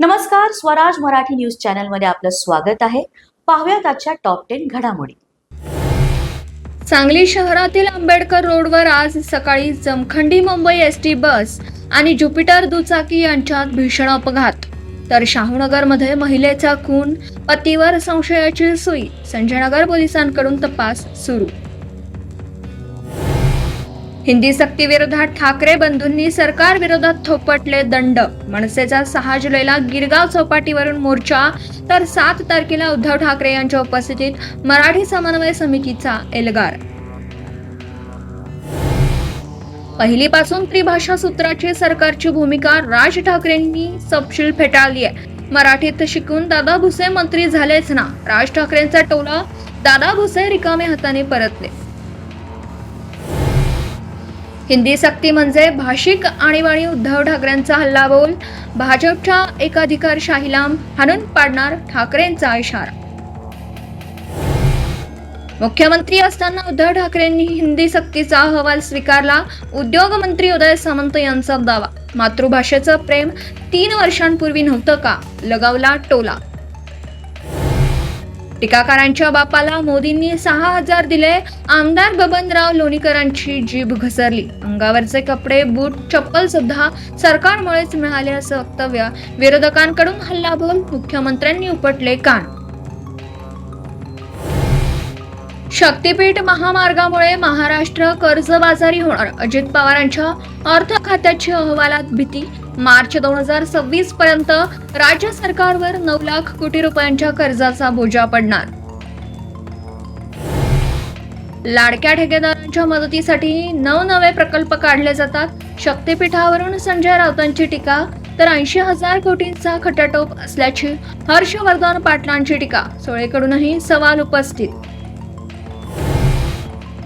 नमस्कार, स्वराज मराठी न्यूज चॅनलमध्ये आपलं स्वागत आहे. पाहूयात आजच्या टॉप 10 घडामोडी. सांगली शहरातील आंबेडकर रोडवर आज सकाळी जमखंडी मुंबई एसटी बस आणि ज्युपिटर दुचाकी यांच्यात भीषण अपघात. तर शाहूनगरमध्ये महिलेचा खून, पतीवर संशयाची सुई. संजयनगर पोलिसांकडून तपास सुरू. हिंदी सक्तीविरोधात ठाकरे बंधूंनी सरकार विरोधात थोपटले दंड. मनसेचा 6 जुलैला गिरगाव चौपाटीवरून मोर्चा, तर 7 तारखेला उद्धव ठाकरे यांच्या उपस्थितीत मराठी समन्वय समितीचा एल्गार. पहिलीपासून त्रिभाषा सूत्राची सरकारची भूमिका राज ठाकरेंनी सपशील फेटाळली आहे. मराठीत शिकून दादा भुसे मंत्री झालेच ना, राज ठाकरेंचा टोला. दादा भुसे रिकामे हाताने परतले. हिंदी सक्ती म्हणजे भाषिक आणीबाणी. उद्धव ठाकरेंचा हल्लाबोल. भाजपच्या एकाधिकारशाहीला हाणून पाडणार, ठाकरेंचा इशारा. मुख्यमंत्री असताना उद्धव ठाकरेंनी हिंदी सक्तीचा अहवाल स्वीकारला. उद्योग मंत्री उदय सामंत यांचा दावा. मातृभाषेचं प्रेम 3 वर्षांपूर्वी नव्हतं का, लगावला टोला. टीकाकारांच्या बापाला मोदींनी 6,000 दिले. आमदार बबनराव लोणीकरांची जीभ घसरली. अंगावरचे कपडे, बूट, चप्पल सुद्धा सरकारमुळेच मिळाले असं वक्तव्य. विरोधकांकडून हल्लाबोल. मुख्यमंत्र्यांनी उपटले कान. शक्तीपीठ महामार्गामुळे महाराष्ट्र कर्जबाजारी होणार. अजित पवारांच्या अर्थ खात्याची अहवालात भीती. मार्च 2026 पर्यंत राज्य सरकारवर 9 लाख कोटी रुपयांच्या कर्जाचा बोजा पडणार. लाडक्या ठेकेदारांच्या मदतीसाठी नवनवे प्रकल्प काढले जातात. शक्तीपीठावरून संजय राऊतांची टीका. तर 80,000 कोटींचा खटाटोप असल्याची हर्षवर्धन पाटलांची टीका. सोळेकडूनही सवाल उपस्थित.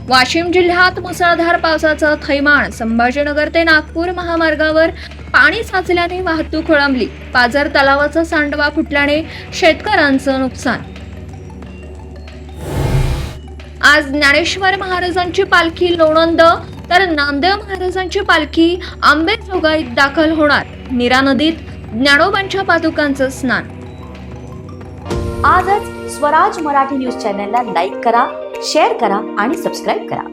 वाशिम जिल्ह्यात मुसळधार पावसाचं थैमान. संभाजीनगर ते नागपूर महामार्गावर पाणी साचल्याने वाहतूक खोळंबली. पाझर तलावाचा सांडवा फुटल्याने शेतकऱ्यांचं नुकसान. आज ज्ञानेश्वर महाराजांची पालखी लोणंद, तर नामदेव महाराजांची पालखी आंबेजोगाईत दाखल होणार. नीरा नदीत ज्ञानोबांच्या पादुकांचं स्नान. आजच स्वराज मराठी न्यूज चॅनलला लाईक करा, शेअर करा आणि सबस्क्राईब करा.